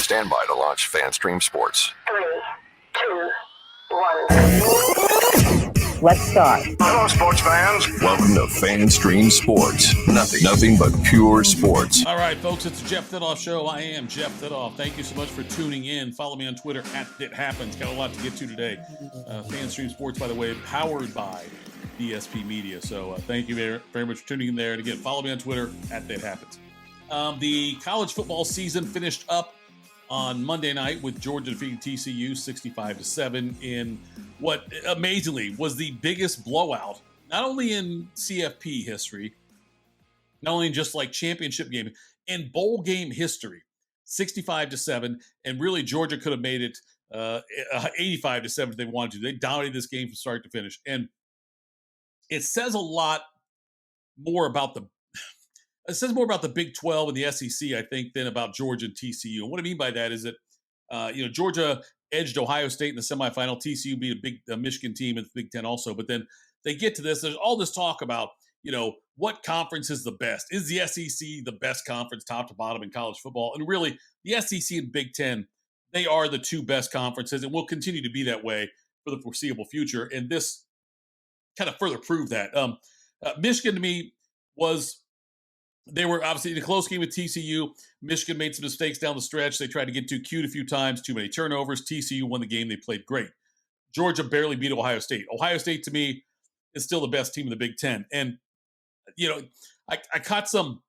Stand by to launch FanStream Sports. 3, 2, 1. Let's start. Hello, sports fans. Welcome to FanStream Sports. Nothing but pure sports. All right, folks, it's the Jeff Thitoff Show. I am Jeff Thitoff. Thank you so much for tuning in. Follow me on Twitter @ItHappens. Got a lot to get to today. FanStream Sports, by the way, powered by DSP Media. So thank you very, very much for tuning in there. And again, follow me on Twitter @ItHappens. The college football season finished up on Monday night with Georgia defeating TCU 65-7 in what amazingly was the biggest blowout, not only in CFP history, not only in just like championship game, in bowl game history. 65-7, and really Georgia could have made it 85-7 if they wanted to. They dominated this game from start to finish, and it says a lot more about the Big 12 and the SEC, I think, than about Georgia and TCU. And what I mean by that is that, Georgia edged Ohio State in the semifinal. TCU beat a big Michigan team in the Big 10 also. But then they get to this. There's all this talk about, what conference is the best? Is the SEC the best conference top to bottom in college football? And really, the SEC and Big 10, they are the two best conferences and will continue to be that way for the foreseeable future. And this kind of further proved that. Michigan, to me, they were obviously in a close game with TCU. Michigan made some mistakes down the stretch. They tried to get too cute a few times, too many turnovers. TCU won the game. They played great. Georgia barely beat Ohio State. Ohio State, to me, is still the best team in the Big 10. And, I caught some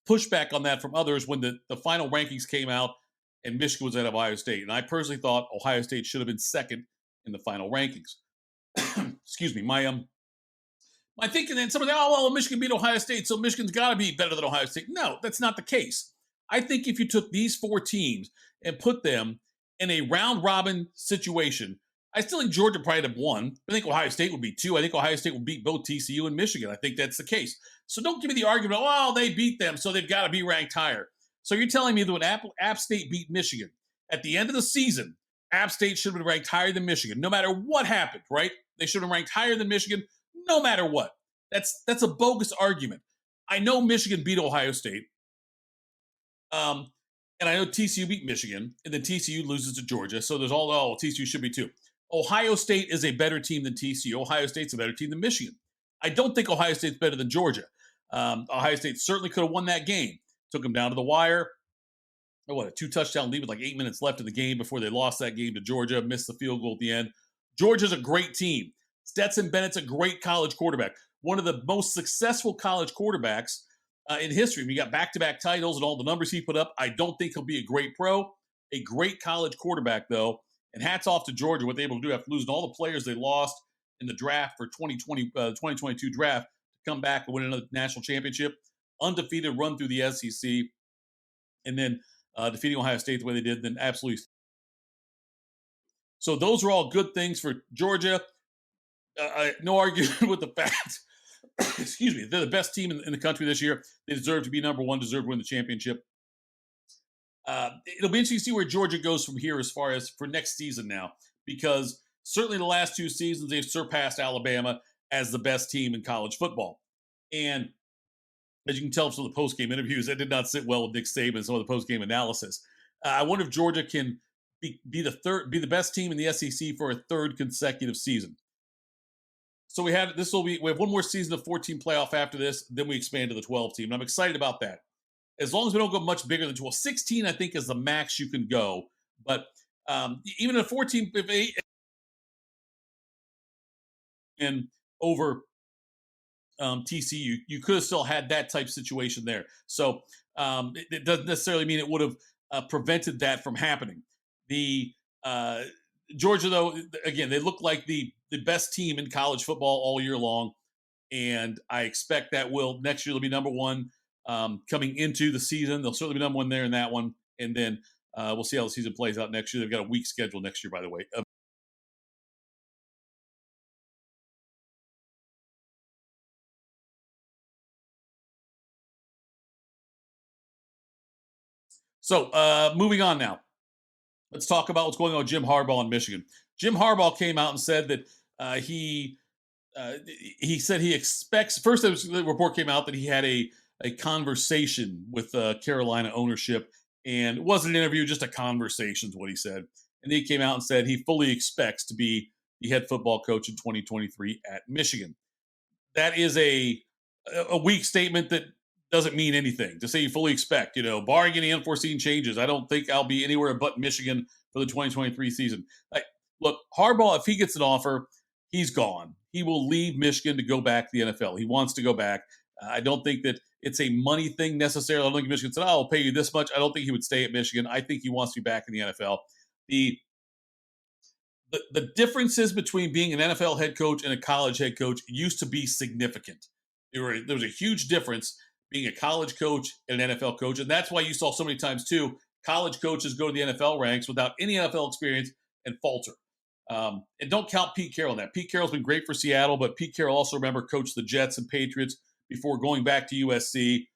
pushback on that from others when the final rankings came out and Michigan was ahead of Ohio State. And I personally thought Ohio State should have been second in the final rankings. Excuse me. My thinking then somebody, Michigan beat Ohio State, so Michigan's got to be better than Ohio State. No, that's not the case. I think if you took these four teams and put them in a round-robin situation, I still think Georgia probably would have won. I think Ohio State would be two. I think Ohio State would beat both TCU and Michigan. I think that's the case. So don't give me the argument, they beat them, so they've got to be ranked higher. So you're telling me that when App State beat Michigan, at the end of the season, App State should have been ranked higher than Michigan, no matter what happened, right? They should have been ranked higher than Michigan, no matter what. That's a bogus argument. I know Michigan beat Ohio State. And I know TCU beat Michigan, and then TCU loses to Georgia. So there's TCU should be too. Ohio State is a better team than TCU. Ohio State's a better team than Michigan. I don't think Ohio State's better than Georgia. Ohio State certainly could have won that game. Took them down to the wire. A 2-touchdown lead with like 8 minutes left in the game before they lost that game to Georgia, missed the field goal at the end. Georgia's a great team. Stetson Bennett's a great college quarterback. One of the most successful college quarterbacks in history. We got back-to-back titles and all the numbers he put up. I don't think he'll be a great pro. A great college quarterback, though. And hats off to Georgia, what they were able to do after losing all the players they lost in the draft for 2022 draft to come back and win another national championship. Undefeated, run through the SEC, and then defeating Ohio State the way they did, then absolutely. So those are all good things for Georgia. No argument with the fact, excuse me, they're the best team in the country this year. They deserve to be number one, deserve to win the championship. It'll be interesting to see where Georgia goes from here as far as for next season now, because certainly the last two seasons they've surpassed Alabama as the best team in college football. And as you can tell from the post-game interviews, that did not sit well with Nick Saban and some of the post-game analysis. I wonder if Georgia can be the best team in the SEC for a third consecutive season. So we have one more season of 14 playoff after this, then we expand to the 12 team. And I'm excited about that. As long as we don't go much bigger than 12. 16, I think, is the max you can go. But even a 14, and over TCU, you could have still had that type situation there. So it doesn't necessarily mean it would have prevented that from happening. The Georgia, though, again, they look like the best team in college football all year long, and I expect that next year they'll be number one coming into the season. They'll certainly be number one there in that one, and then we'll see how the season plays out next year. They've got a weak schedule next year, by the way. So moving on now. Let's talk about what's going on with Jim Harbaugh in Michigan. Jim Harbaugh came out and said that he said he expects. First, the report came out that he had a conversation with Carolina ownership, And it wasn't an interview, just a conversation is what he said. And he came out and said he fully expects to be the head football coach in 2023 at Michigan. That is a weak statement that doesn't mean anything. To say you fully expect, barring any unforeseen changes, I don't think I'll be anywhere but Michigan for the 2023 season. Look, Harbaugh, if he gets an offer, he's gone. He will leave Michigan to go back to the NFL. He wants to go back. I don't think that it's a money thing necessarily. I don't think Michigan said, I'll pay you this much. I don't think he would stay at Michigan. I think he wants to be back in the NFL. The differences between being an NFL head coach and a college head coach used to be significant. There was a huge difference being a college coach and an NFL coach. And that's why you saw so many times, too, college coaches go to the NFL ranks without any NFL experience and falter. And don't count Pete Carroll in that. Pete Carroll's been great for Seattle, but Pete Carroll also, remember, coached the Jets and Patriots before going back to USC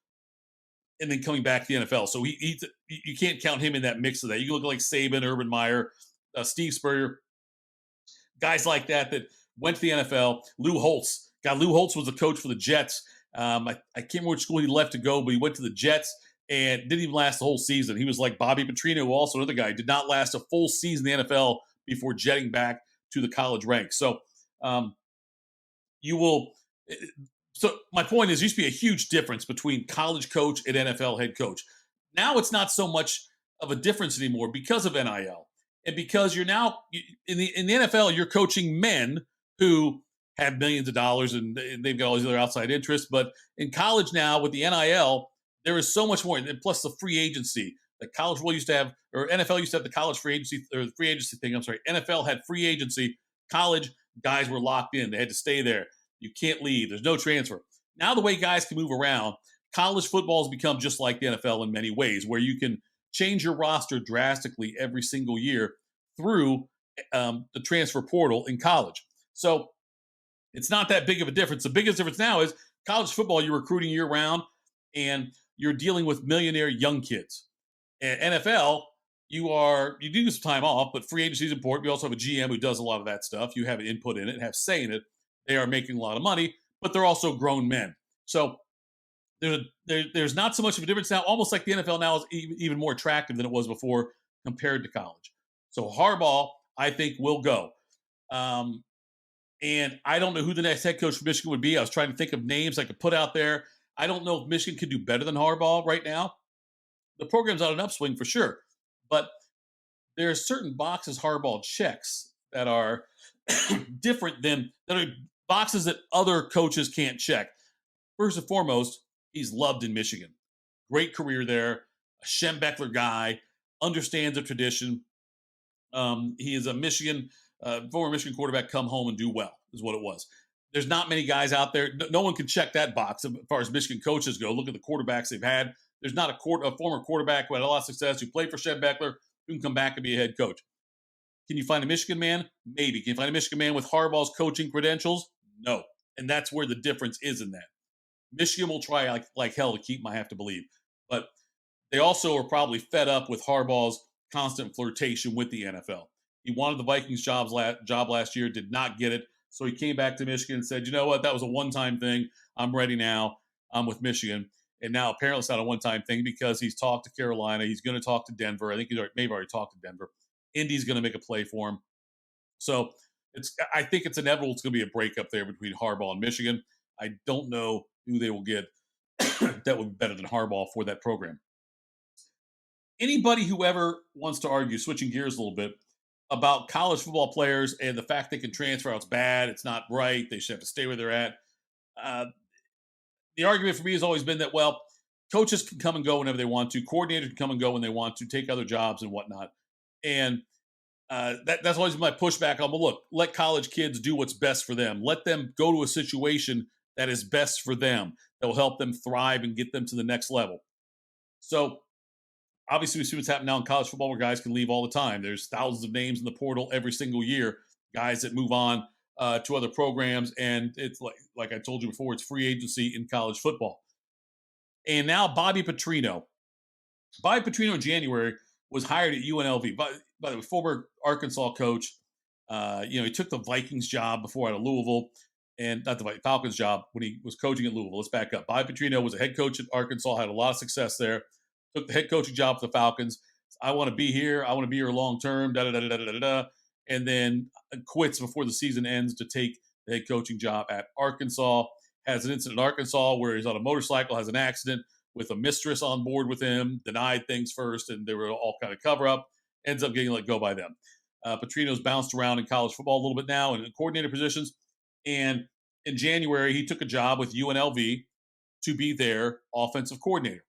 and then coming back to the NFL. So you can't count him in that mix of that. You can look like Saban, Urban Meyer, Steve Spurrier, guys like that went to the NFL. Lou Holtz. Lou Holtz was the coach for the Jets. I can't remember which school he left to go, but he went to the Jets and didn't even last the whole season. He was like Bobby Petrino, also another guy, did not last a full season in the NFL before jetting back to the college ranks. So you will. So my point is, there used to be a huge difference between college coach and NFL head coach. Now it's not so much of a difference anymore because of NIL. And because you're now in the NFL, you're coaching men who have millions of dollars and they've got all these other outside interests. But in college now, with the NIL, there is so much more. And plus the free agency. The college used to have, or NFL used to have the college free agency, or the free agency thing. I'm sorry. NFL had free agency. College guys were locked in. They had to stay there. You can't leave. There's no transfer. Now the way guys can move around, college football has become just like the NFL in many ways, where you can change your roster drastically every single year through the transfer portal in college. So it's not that big of a difference. The biggest difference now is college football, you're recruiting year round and you're dealing with millionaire young kids. And NFL, you do some time off, but free agency is important. You also have a GM who does a lot of that stuff. You have an input in it, have say in it. They are making a lot of money, but they're also grown men. So there's not so much of a difference now. Almost like the NFL now is even more attractive than it was before compared to college. So Harbaugh, I think, will go. And I don't know who the next head coach for Michigan would be. I was trying to think of names I could put out there. I don't know if Michigan could do better than Harbaugh right now. The program's on an upswing for sure. But there are certain boxes Harbaugh checks that are different that are boxes that other coaches can't check. First and foremost, he's loved in Michigan. Great career there. A Schembechler guy. Understands the tradition. He is a former Michigan quarterback, come home and do well, is what it was. There's not many guys out there. No one can check that box as far as Michigan coaches go. Look at the quarterbacks they've had. There's not a former quarterback who had a lot of success, who played for Schembechler, who can come back and be a head coach. Can you find a Michigan man? Maybe. Can you find a Michigan man with Harbaugh's coaching credentials? No. And that's where the difference is in that. Michigan will try like hell to keep him, I have to believe. But they also are probably fed up with Harbaugh's constant flirtation with the NFL. He wanted the Vikings job last year, did not get it. So he came back to Michigan and said, you know what, that was a one-time thing. I'm ready now. I'm with Michigan. And now apparently it's not a one-time thing because he's talked to Carolina. He's going to talk to Denver. I think he may have already talked to Denver. Indy's going to make a play for him. So I think it's inevitable it's going to be a breakup there between Harbaugh and Michigan. I don't know who they will get that would be better than Harbaugh for that program. Anybody who ever wants to argue, switching gears a little bit, about college football players and the fact they can transfer out, it's bad, it's not right, they should have to stay where they're at. The argument for me has always been that, well, coaches can come and go whenever they want to. Coordinators can come and go when they want to, take other jobs and whatnot. And that's always been my pushback on, well, look, let college kids do what's best for them. Let them go to a situation that is best for them, that will help them thrive and get them to the next level. So obviously we see what's happening now in college football where guys can leave all the time. There's thousands of names in the portal every single year, guys that move on to other programs. And it's like I told you before, it's free agency in college football. And now Bobby Petrino. Bobby Petrino in January was hired at UNLV. By the way, former Arkansas coach. He took the Vikings job before out of Louisville, and not the Falcons job when he was coaching at Louisville. Let's back up. Bobby Petrino was a head coach at Arkansas, had a lot of success there. took the head coaching job for the Falcons. I want to be here. I want to be here long term. Da da da da da da da. And then quits before the season ends to take the head coaching job at Arkansas. Has an incident in Arkansas where he's on a motorcycle, has an accident with a mistress on board with him, denied things first, and they were all kind of cover up. Ends up getting let go by them. Petrino's bounced around in college football a little bit now in coordinator positions. And in January, he took a job with UNLV to be their offensive coordinator.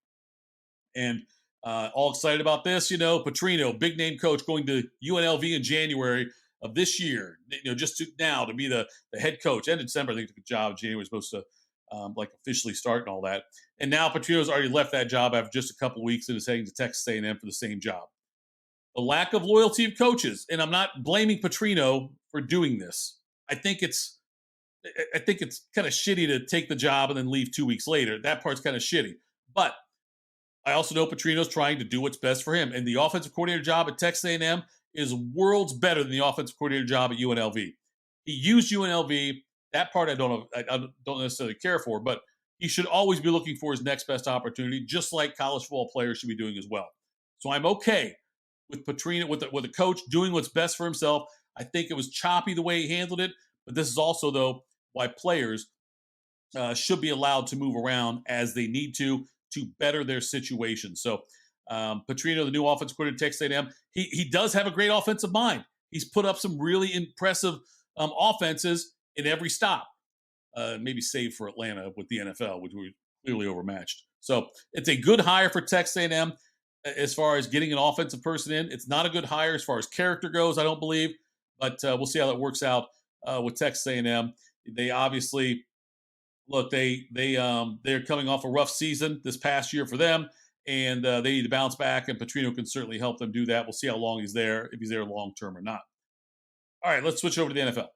And all excited about this, Petrino, big name coach, going to UNLV in January of this year, just to be the head coach. End of December, I think, took a job. January was supposed to officially start and all that. And now Petrino's already left that job after just a couple weeks and is heading to Texas A&M for the same job. The lack of loyalty of coaches, and I'm not blaming Petrino for doing this. I think it's kind of shitty to take the job and then leave 2 weeks later. That part's kind of shitty. But I also know Petrino's trying to do what's best for him. And the offensive coordinator job at Texas A&M is worlds better than the offensive coordinator job at UNLV. He used UNLV. That part I don't necessarily care for, but he should always be looking for his next best opportunity, just like college football players should be doing as well. So I'm okay with Petrino, with a coach doing what's best for himself. I think it was choppy the way he handled it, but this is also, though, why players should be allowed to move around as they need to better their situation. So Petrino, the new offensive coordinator at Texas A&M, he does have a great offensive mind. He's put up some really impressive offenses in every stop. Maybe save for Atlanta with the NFL, which were clearly overmatched. So it's a good hire for Texas A&M as far as getting an offensive person in. It's not a good hire as far as character goes, I don't believe, but we'll see how that works out with Texas A&M. They obviously look. They're coming off a rough season this past year for them, and they need to bounce back. And Petrino can certainly help them do that. We'll see how long he's there, if he's there long term or not. All right, let's switch over to the NFL.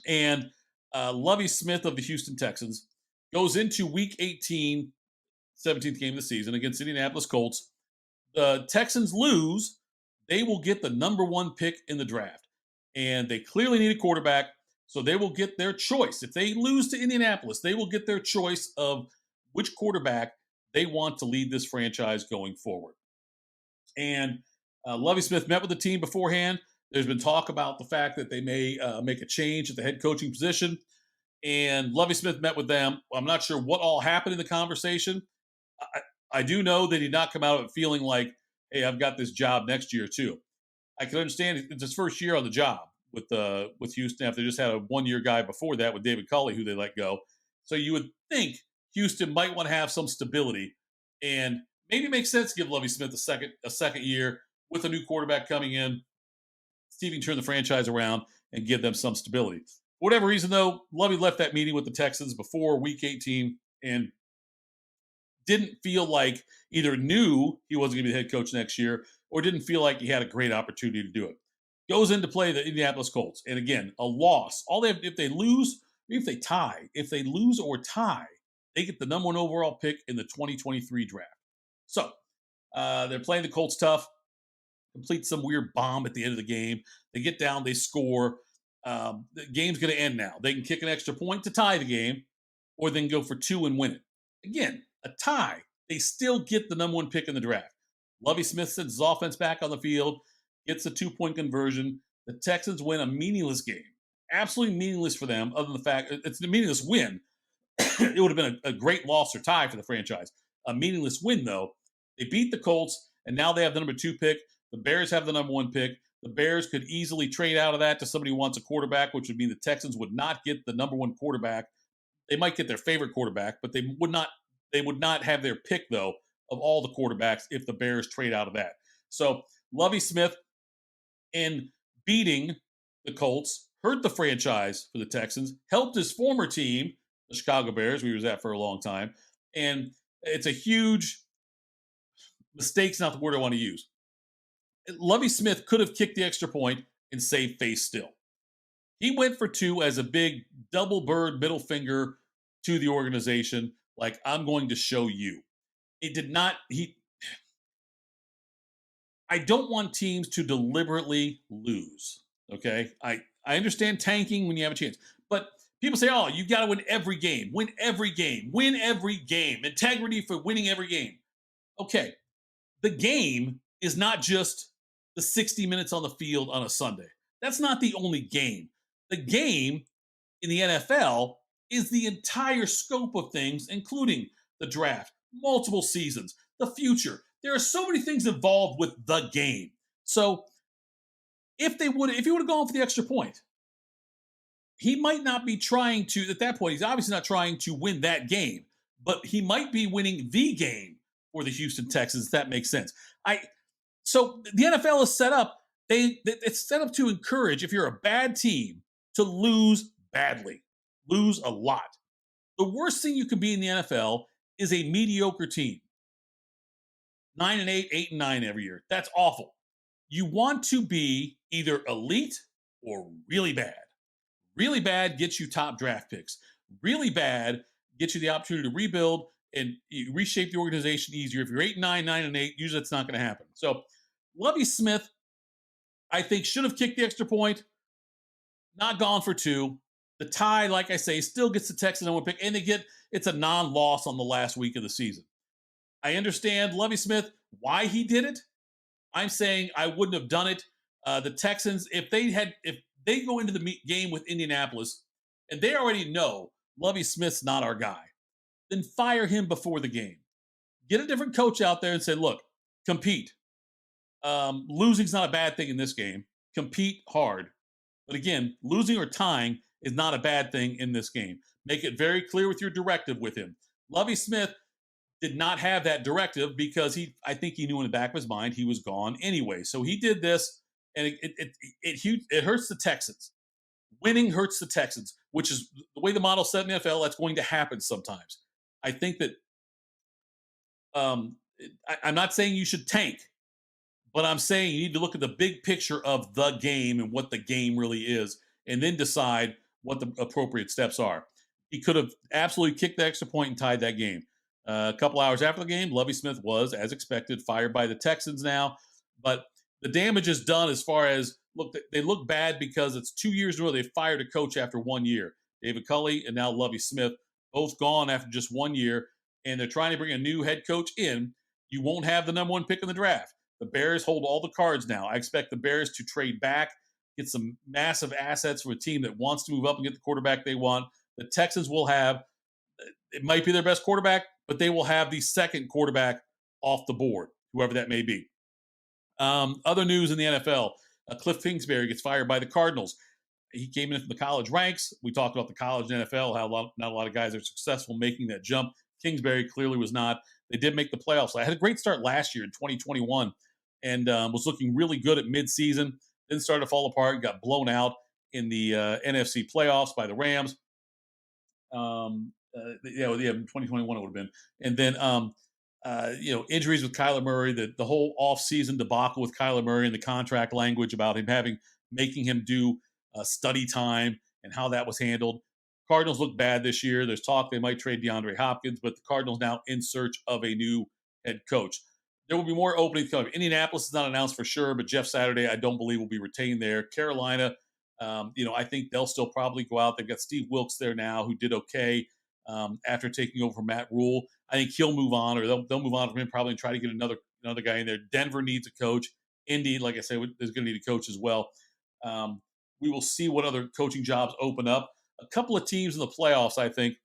And Lovie Smith of the Houston Texans goes into Week 18, 17th game of the season against Indianapolis Colts. The Texans lose. They will get the number 1 pick in the draft, and they clearly need a quarterback. So they will get their choice. If they lose to Indianapolis, they will get their choice of which quarterback they want to lead this franchise going forward. And Lovie Smith met with the team beforehand. There's been talk about the fact that they may make a change at the head coaching position. And Lovie Smith met with them. I'm not sure what all happened in the conversation. I do know that he did not come out of it feeling like, hey, I've got this job next year too. I can understand it's his first year on the job with Houston after they just had a 1-year guy before that with David Culley, who they let go. So you would think Houston might want to have some stability, and maybe it makes sense to give Lovie Smith a second year with a new quarterback coming in, see if he can turn the franchise around and give them some stability. For whatever reason, though, Lovie left that meeting with the Texans before Week 18 and didn't feel like either knew he wasn't going to be the head coach next year or didn't feel like he had a great opportunity to do it. Goes in to play the Indianapolis Colts. And again, a loss. All they have, if they lose, if they tie, if they lose or tie, they get the number 1 overall pick in the 2023 draft. So they're playing the Colts tough, complete some weird bomb at the end of the game. They get down, they score. The game's going to end now. They can kick an extra point to tie the game, or they can go for 2 and win it. Again, a tie. They still get the number 1 pick in the draft. Lovie Smith sends his offense back on the field, gets a 2-point conversion. The Texans win a meaningless game. Absolutely meaningless for them, other than the fact it's a meaningless win. It would have been a great loss or tie for the franchise. A meaningless win, though. They beat the Colts, and now they have the number 2 pick. The Bears have the number 1 pick. The Bears could easily trade out of that to somebody who wants a quarterback, which would mean the Texans would not get the number 1 quarterback. They might get their favorite quarterback, but they would not have their pick, though, of all the quarterbacks if the Bears trade out of that. So Lovie Smith, in beating the Colts, hurt the franchise for the Texans, helped his former team, the Chicago Bears, we was at for a long time, and it's a huge mistake's not the word I want to use. Lovie Smith could have kicked the extra point and saved face still. He went for 2 as a big double bird middle finger to the organization, like, I'm going to show you. It did not, I don't want teams to deliberately lose, okay? I understand tanking when you have a chance, but people say, oh, you got to win every game, win every game, win every game, integrity for winning every game. Okay, the game is not just the 60 minutes on the field on a Sunday. That's not the only game. The game in the NFL is the entire scope of things, including the draft, multiple seasons, the future. There are so many things involved with the game. So if he would have gone for the extra point, he might not be trying to, at that point, he's obviously not trying to win that game, but he might be winning the game for the Houston Texans, if that makes sense. So the NFL is set up, it's set up to encourage, if you're a bad team, to lose badly, lose a lot. The worst thing you can be in the NFL is a mediocre team. 9-8, 8-9 every year. That's awful. You want to be either elite or really bad. Really bad gets you top draft picks. Really bad gets you the opportunity to rebuild and reshape the organization easier. If you're 8-9, 9-8, usually that's not going to happen. So Lovie Smith, I think, should have kicked the extra point, not gone for two. The tie, like I say, still gets the Texans on one pick, and it's a non-loss on the last week of the season. I understand Lovie Smith, why he did it. I'm saying I wouldn't have done it. The Texans, if they go into the game with Indianapolis and they already know Lovie Smith's not our guy, then fire him before the game. Get a different coach out there and say, look, compete. Losing's not a bad thing in this game. Compete hard. But again, losing or tying is not a bad thing in this game. Make it very clear with your directive with him. Lovie Smith did not have that directive because I think he knew in the back of his mind he was gone anyway. So he did this, and it hurts the Texans. Winning hurts the Texans, which is the way the model set in the NFL. That's going to happen sometimes. I think that I'm not saying you should tank, but I'm saying you need to look at the big picture of the game and what the game really is, and then decide what the appropriate steps are. He could have absolutely kicked the extra point and tied that game. A couple hours after the game, Lovie Smith was, as expected, fired by the Texans now. But the damage is done as far as, look, they look bad because it's 2 years in a row they fired a coach after 1 year. David Culley and now Lovie Smith, both gone after just 1 year, and they're trying to bring a new head coach in. You won't have the number one pick in the draft. The Bears hold all the cards now. I expect the Bears to trade back, get some massive assets from a team that wants to move up and get the quarterback they want. The Texans will have, it might be their best quarterback, but they will have the second quarterback off the board, whoever that may be. Other news in the NFL, Cliff Kingsbury gets fired by the Cardinals. He came in from the college ranks. We talked about the college and NFL, how not a lot of guys are successful making that jump. Kingsbury clearly was not. They did make the playoffs. I had a great start last year in 2021 and was looking really good at midseason. Then started to fall apart, got blown out in the NFC playoffs by the Rams. 2021 it would have been. And then, injuries with Kyler Murray, the whole offseason debacle with Kyler Murray and the contract language about him making him do study time and how that was handled. Cardinals look bad this year. There's talk they might trade DeAndre Hopkins, but the Cardinals now in search of a new head coach. There will be more openings coming. Indianapolis is not announced for sure, but Jeff Saturday, I don't believe will be retained there. Carolina, I think they'll still probably go out. They've got Steve Wilkes there now, who did okay after taking over from Matt Rule. I think he'll move on, or they'll move on from him probably and try to get another guy in there. Denver needs a coach. Indy, like I said, is going to need a coach as well. We will see what other coaching jobs open up. A couple of teams in the playoffs, I think,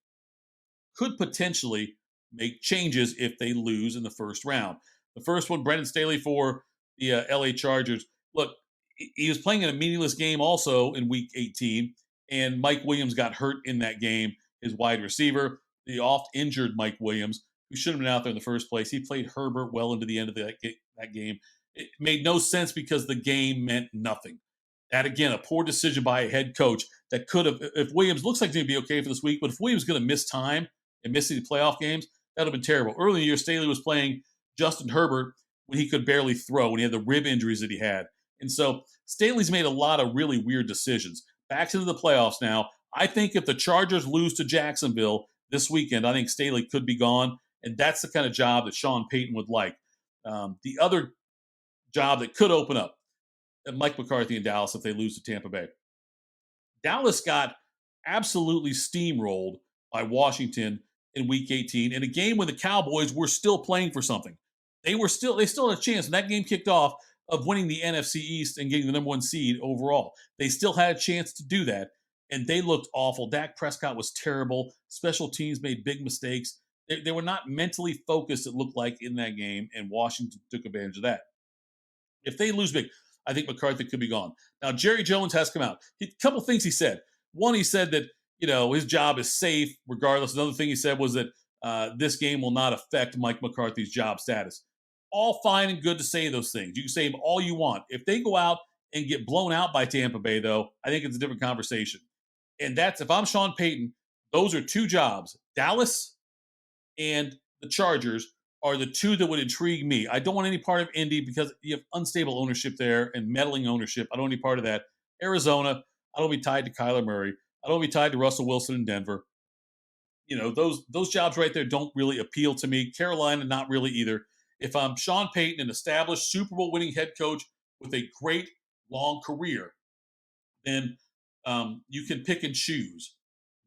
could potentially make changes if they lose in the first round. The first one, Brendan Staley for the LA Chargers. Look, he was playing in a meaningless game also in Week 18, and Mike Williams got hurt in that game, his wide receiver. The oft-injured Mike Williams, who shouldn't have been out there in the first place. He played Herbert well into the end of that game. It made no sense because the game meant nothing. That, again, a poor decision by a head coach that could have, if Williams looks like he's going to be okay for this week, but if Williams is going to miss time and miss the playoff games, that would have been terrible. Early in the year, Staley was playing Justin Herbert when he could barely throw, when he had the rib injuries that he had. And so Staley's made a lot of really weird decisions. Back into the playoffs now. I think if the Chargers lose to Jacksonville this weekend, I think Staley could be gone, and that's the kind of job that Sean Payton would like. The other job that could open up, Mike McCarthy in Dallas if they lose to Tampa Bay. Dallas got absolutely steamrolled by Washington in Week 18 in a game when the Cowboys were still playing for something. they still had a chance when that game kicked off of winning the NFC East and getting the number one seed overall. They still had a chance to do that, and they looked awful. Dak Prescott was terrible. Special teams made big mistakes. They were not mentally focused, it looked like, in that game, and Washington took advantage of that. If they lose big, I think McCarthy could be gone. Now, Jerry Jones has come out. A couple things he said. One, he said that his job is safe regardless. Another thing he said was that this game will not affect Mike McCarthy's job status. All fine and good to say those things. You can say them all you want. If they go out and get blown out by Tampa Bay, though, I think it's a different conversation. And that's, if I'm Sean Payton, those are two jobs. Dallas and the Chargers are the two that would intrigue me. I don't want any part of Indy because you have unstable ownership there and meddling ownership. I don't want any part of that. Arizona, I don't want to be tied to Kyler Murray. I don't want to be tied to Russell Wilson in Denver. Those jobs right there don't really appeal to me. Carolina, not really either. If I'm Sean Payton, an established Super Bowl winning head coach with a great long career, then you can pick and choose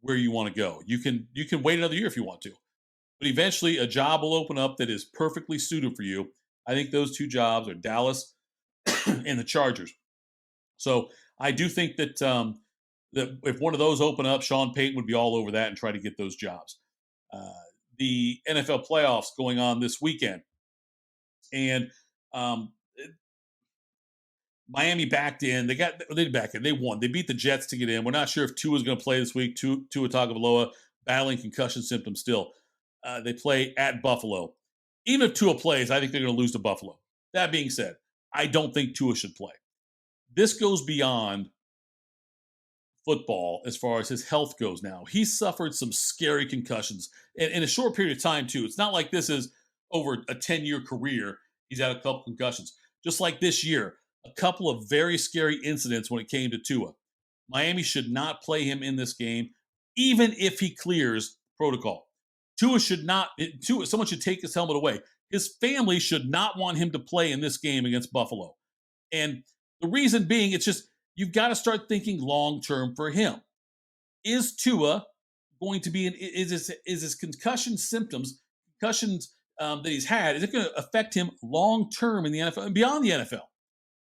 where you want to go. You can wait another year if you want to. But eventually a job will open up that is perfectly suited for you. I think those two jobs are Dallas and the Chargers. So I do think that that if one of those open up, Sean Payton would be all over that and try to get those jobs. The NFL playoffs going on this weekend. And Miami backed in. They back in. They won. They beat the Jets to get in. We're not sure if Tua's going to play this week. Tua Tagovailoa battling concussion symptoms still. They play at Buffalo. Even if Tua plays, I think they're going to lose to Buffalo. That being said, I don't think Tua should play. This goes beyond football as far as his health goes now. He's suffered some scary concussions in a short period of time, too. It's not like this is over a 10-year career. He's had a couple concussions. Just like this year, a couple of very scary incidents when it came to Tua. Miami should not play him in this game, even if he clears protocol. Tua should not. Someone should take his helmet away. His family should not want him to play in this game against Buffalo. And the reason being, it's just you've got to start thinking long term for him. Is Tua going to be is his concussions that he's had, is it going to affect him long term in the NFL and beyond the NFL?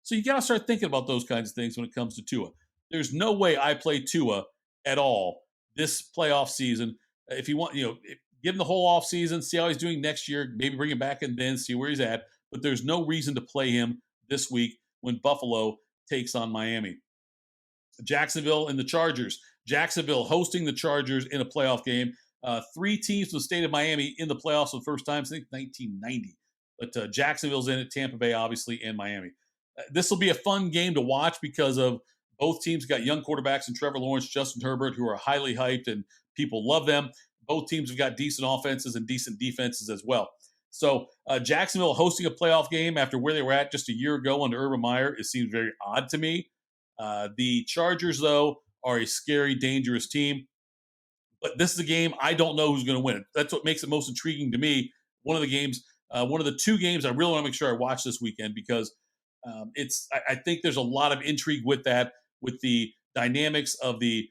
So you got to start thinking about those kinds of things when it comes to Tua. There's no way I play Tua at all this playoff season. If you want, give him the whole off season, see how he's doing next year, maybe bring him back and then see where he's at. But there's no reason to play him this week when Buffalo takes on Miami. Jacksonville and the Chargers. Jacksonville hosting the Chargers in a playoff game. Three teams from the state of Miami in the playoffs for the first time since 1990. But Jacksonville's in it, Tampa Bay, obviously, and Miami. This will be a fun game to watch because of both teams got young quarterbacks in Trevor Lawrence, Justin Herbert, who are highly hyped and people love them. Both teams have got decent offenses and decent defenses as well. So Jacksonville hosting a playoff game after where they were at just a year ago under Urban Meyer, it seems very odd to me. The Chargers, though, are a scary, dangerous team. But this is a game I don't know who's going to win. That's what makes it most intriguing to me. One of the two games I really want to make sure I watch this weekend because I think there's a lot of intrigue with that, with the dynamics of the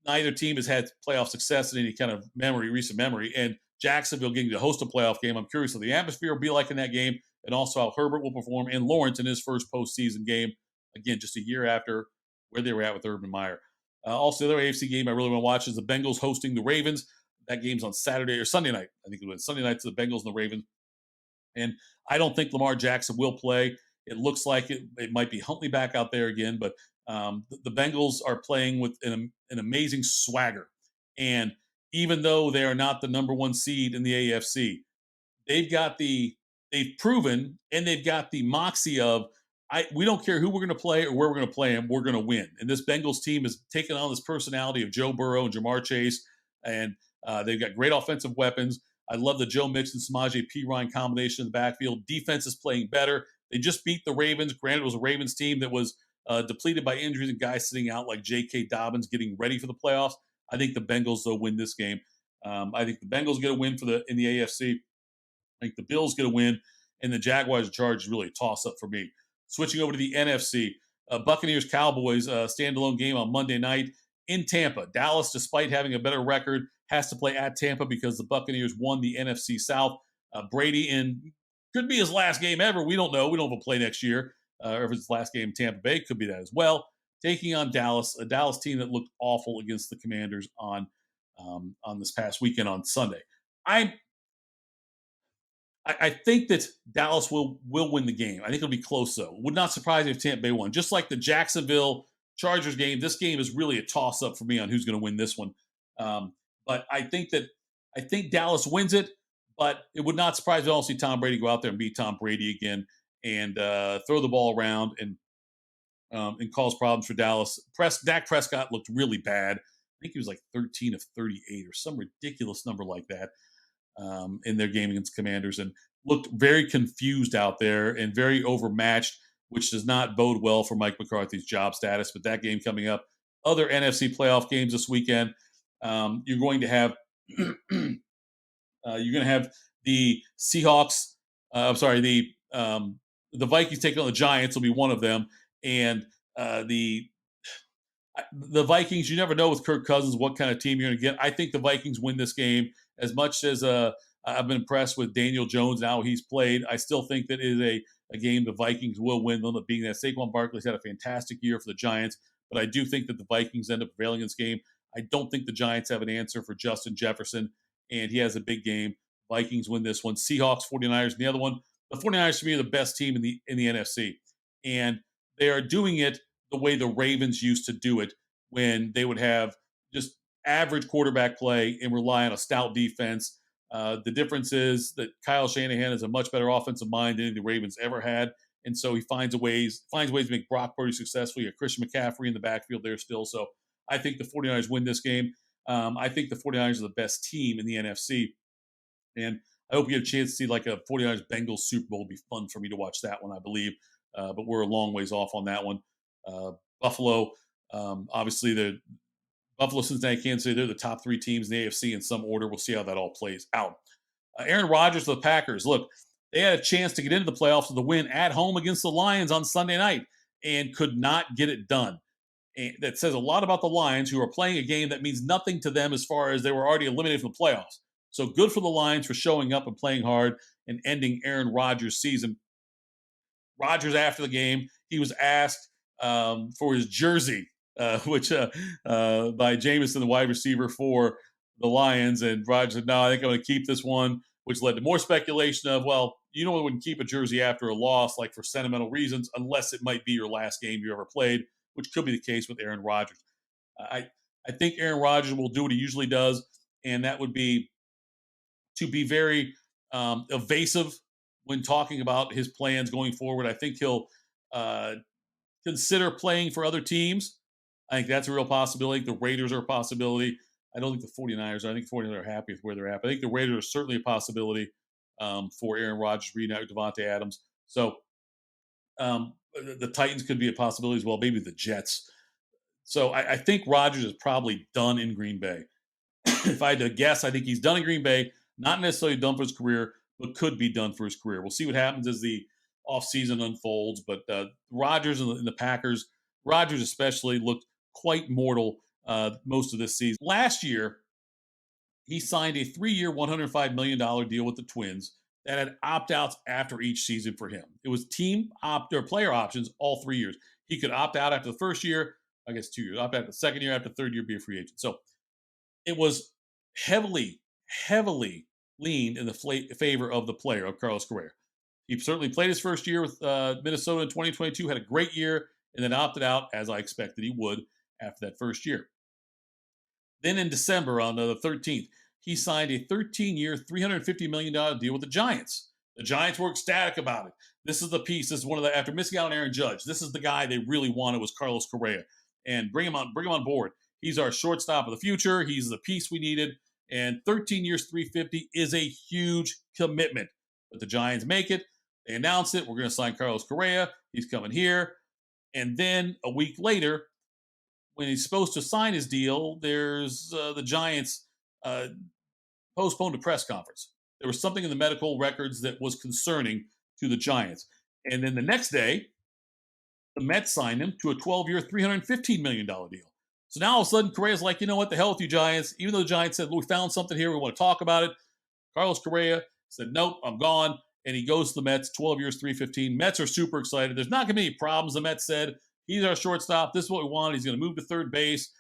neither team has had playoff success in any kind of recent memory, and Jacksonville getting to host a playoff game. I'm curious what the atmosphere will be like in that game, and also how Herbert will perform, and Lawrence in his first postseason game, again, just a year after where they were at with Urban Meyer. Also, the other AFC game I really want to watch is the Bengals hosting the Ravens. That game's on Saturday or Sunday night. I think it was Sunday night to the Bengals and the Ravens. And I don't think Lamar Jackson will play. It looks like it might be Huntley back out there again, but the Bengals are playing with an amazing swagger. And even though they are not the number one seed in the AFC, they've proven and they've got the moxie of, we don't care who we're going to play or where we're going to play them, we're going to win. And this Bengals team has taken on this personality of Joe Burrow and Jamar Chase, and they've got great offensive weapons. I love the Joe Mixon, Samaje Perine combination in the backfield. Defense is playing better. They just beat the Ravens. Granted, it was a Ravens team that was depleted by injuries and guys sitting out like J.K. Dobbins getting ready for the playoffs. I think the Bengals, though, win this game. I think the Bengals get a win in the AFC. I think the Bills get a win, and the Jaguars and Chargers really a toss-up for me. Switching over to the NFC, Buccaneers-Cowboys standalone game on Monday night in Tampa. Dallas, despite having a better record, has to play at Tampa because the Buccaneers won the NFC South. Brady in Could be his last game ever. We don't know. We don't know if he'll play next year, or if it's his last game in Tampa Bay. Could be that as well. Taking on Dallas, a Dallas team that looked awful against the Commanders on this past weekend on Sunday. I think that Dallas will win the game. I think it'll be close, though. Would not surprise me if Tampa Bay won. Just like the Jacksonville Chargers game, this game is really a toss-up for me on who's going to win this one. But I think Dallas wins it, but it would not surprise me to see Tom Brady go out there and beat Tom Brady again and throw the ball around and cause problems for Dallas. Dak Prescott looked really bad. I think he was like 13 of 38 or some ridiculous number like that. In their game against Commanders, and looked very confused out there and very overmatched, which does not bode well for Mike McCarthy's job status. But that game coming up, other NFC playoff games this weekend, you're going to have the Seahawks. The Vikings taking on the Giants will be one of them, and the Vikings, you never know with Kirk Cousins what kind of team you're going to get. I think the Vikings win this game. As much as I've been impressed with Daniel Jones and how he's played, I still think that it is a game the Vikings will win. They'll end up being that. Saquon Barkley's had a fantastic year for the Giants, but I do think that the Vikings end up prevailing in this game. I don't think the Giants have an answer for Justin Jefferson, and he has a big game. Vikings win this one. Seahawks, 49ers, and the other one. The 49ers, to me, are the best team in the NFC, and they are doing it the way the Ravens used to do it when they would have just average quarterback play and rely on a stout defense. The difference is that Kyle Shanahan has a much better offensive mind than the Ravens ever had, and so he finds ways to make Brock Purdy successful. You have Christian McCaffrey in the backfield there still. So I think the 49ers win this game. I think the 49ers are the best team in the NFC, and I hope you get a chance to see like a 49ers Bengals Super Bowl. It'd be fun for me to watch that one, I believe, but we're a long ways off on that one. Buffalo, obviously the Buffalo, Cincinnati, Kansas City, they're the top three teams in the AFC in some order. We'll see how that all plays out. Aaron Rodgers of the Packers. Look, they had a chance to get into the playoffs with a win at home against the Lions on Sunday night and could not get it done. And that says a lot about the Lions, who are playing a game that means nothing to them as far as they were already eliminated from the playoffs. So good for the Lions for showing up and playing hard and ending Aaron Rodgers' season. Rodgers, after the game, he was asked for his jersey, which by Jameson, the wide receiver for the Lions. And Rodgers said, no, I think I'm going to keep this one, which led to more speculation of, well, you know, wouldn't keep a jersey after a loss, like for sentimental reasons, unless it might be your last game you ever played, which could be the case with Aaron Rodgers. I think Aaron Rodgers will do what he usually does, and that would be to be very evasive when talking about his plans going forward. I think he'll consider playing for other teams. I think that's a real possibility. The Raiders are a possibility. I don't think the 49ers are. I think the 49ers are happy with where they're at. But I think the Raiders are certainly a possibility for Aaron Rodgers reunite with Devontae Adams. So the Titans could be a possibility as well, maybe the Jets. So I think Rodgers is probably done in Green Bay. If I had to guess, I think he's done in Green Bay, not necessarily done for his career, but could be done for his career. We'll see what happens as the offseason unfolds. But Rodgers and the Packers, Rodgers especially, looked quite mortal most of this season. Last year, he signed a 3-year, $105 million deal with the Twins that had opt-outs after each season for him. It was team player options all 3 years. He could opt out after the first year, I guess 2 years, opt out after the second year, after the third year, be a free agent. So it was heavily leaned in the favor of the player, of Carlos Correa. He certainly played his first year with Minnesota in 2022, had a great year, and then opted out, as I expected he would, after that first year. Then in December, on the 13th, he signed a 13-year, $350 million deal with the Giants. The Giants were ecstatic about it. This is the piece. This is one of the, after missing out on Aaron Judge, this is the guy they really wanted, was Carlos Correa. And bring him on board. He's our shortstop of the future. He's the piece we needed. And 13 years, $350 is a huge commitment. But the Giants make it. They announce it. We're going to sign Carlos Correa. He's coming here. And then a week later, when he's supposed to sign his deal, there's the Giants postponed a press conference. There was something in the medical records that was concerning to the Giants. And then the next day, the Mets signed him to a 12-year, $315 million deal. So now all of a sudden, Correa's like, you know what, the hell with you Giants. Even though the Giants said, look, we found something here, we want to talk about it. Carlos Correa said, nope, I'm gone. and he goes to the Mets, 12 years, 315. Mets are super excited. There's not going to be any problems, the Mets said. He's our shortstop. This is what we want. He's going to move to third base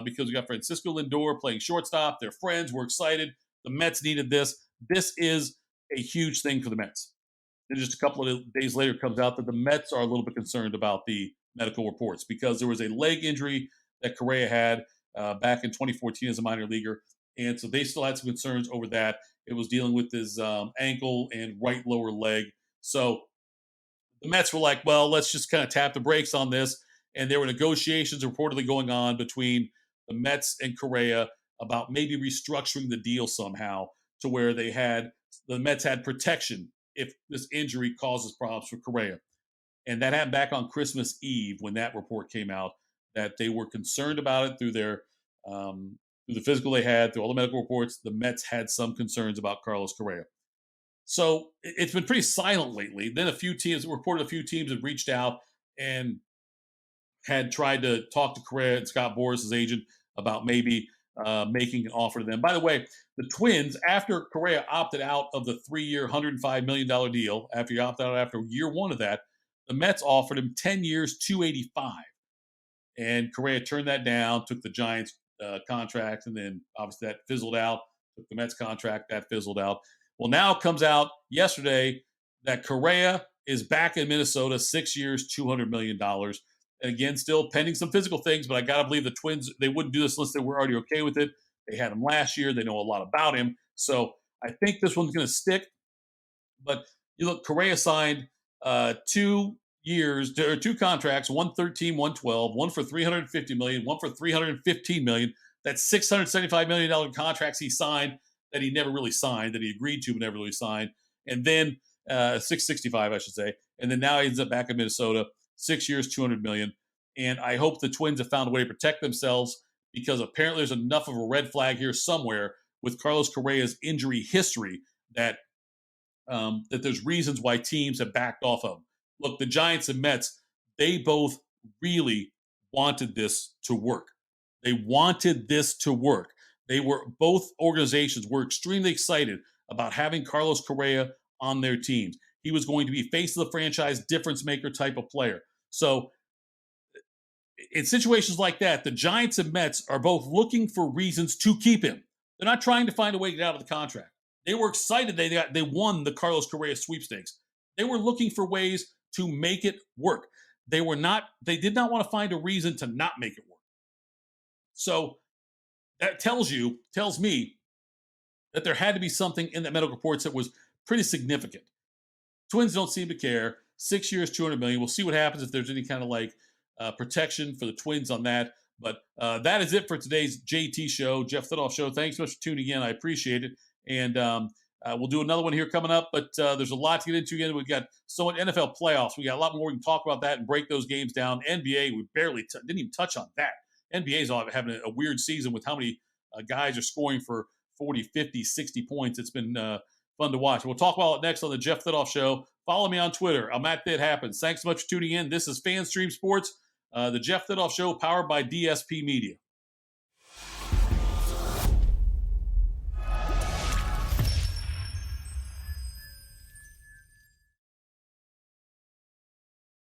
because we got Francisco Lindor playing shortstop. They're friends. We're excited. The Mets needed this. This is a huge thing for the Mets. And just a couple of days later, it comes out that the Mets are a little bit concerned about the medical reports because there was a leg injury that Correa had back in 2014 as a minor leaguer. And so they still had some concerns over that. It was dealing with his ankle and right lower leg. So the Mets were like, well, let's just kind of tap the brakes on this. And there were negotiations reportedly going on between the Mets and Correa about maybe restructuring the deal somehow to where the Mets had protection if this injury causes problems for Correa. And that happened back on Christmas Eve when that report came out, that they were concerned about it through the physical they had, through all the medical reports. The Mets had some concerns about Carlos Correa. So it's been pretty silent lately. Then a few teams had reached out and had tried to talk to Correa and Scott Boras' agent about maybe making an offer to them. By the way, the Twins, after Correa opted out of the 3-year, $105 million deal, after he opted out after year one of that, the Mets offered him 10 years, $285. And Correa turned that down, took the Giants contract, and then obviously that fizzled out. Took the Mets contract, that fizzled out. Well, now it comes out yesterday that Correa is back in Minnesota, 6 years, $200 million. And again, still pending some physical things, but I got to believe the Twins, they wouldn't do this unless they were already okay with it. They had him last year. They know a lot about him. So I think this one's going to stick. But you look, Correa signed 2 years, or 2 contracts, 113, 112, one for $350 million, one for $315 million. That's $675 million contracts he signed that he never really signed, that he agreed to but never really signed. And then 665, I should say. And then now he ends up back in Minnesota, 6 years, $200 million. And I hope the Twins have found a way to protect themselves because apparently there's enough of a red flag here somewhere with Carlos Correa's injury history that there's reasons why teams have backed off of him. Look, the Giants and Mets, they both really wanted this to work. They wanted this to work. Both organizations were extremely excited about having Carlos Correa on their teams. He was going to be face of the franchise, difference maker type of player. So in situations like that, the Giants and Mets are both looking for reasons to keep him. They're not trying to find a way to get out of the contract. They were excited they won the Carlos Correa sweepstakes. They were looking for ways to make it work. They did not want to find a reason to not make it work. So that tells me that there had to be something in the medical reports that was pretty significant. Twins don't seem to care. 6 years, $200 million. We'll see what happens if there's any kind of protection for the Twins on that. But that is it for today's JT show, Jeff Thitoff show. Thanks so much for tuning in. I appreciate it. And we'll do another one here coming up. But there's a lot to get into again. We've got so much NFL playoffs. We got a lot more we can talk about that and break those games down. NBA, we barely didn't even touch on that. NBA's having a weird season with how many guys are scoring for 40, 50, 60 points. It's been fun to watch. We'll talk about it next on the Jeff Thitoff Show. Follow me on Twitter. I'm at That Happens. Thanks so much for tuning in. This is FanStream Sports, the Jeff Thitoff Show, powered by DSP Media.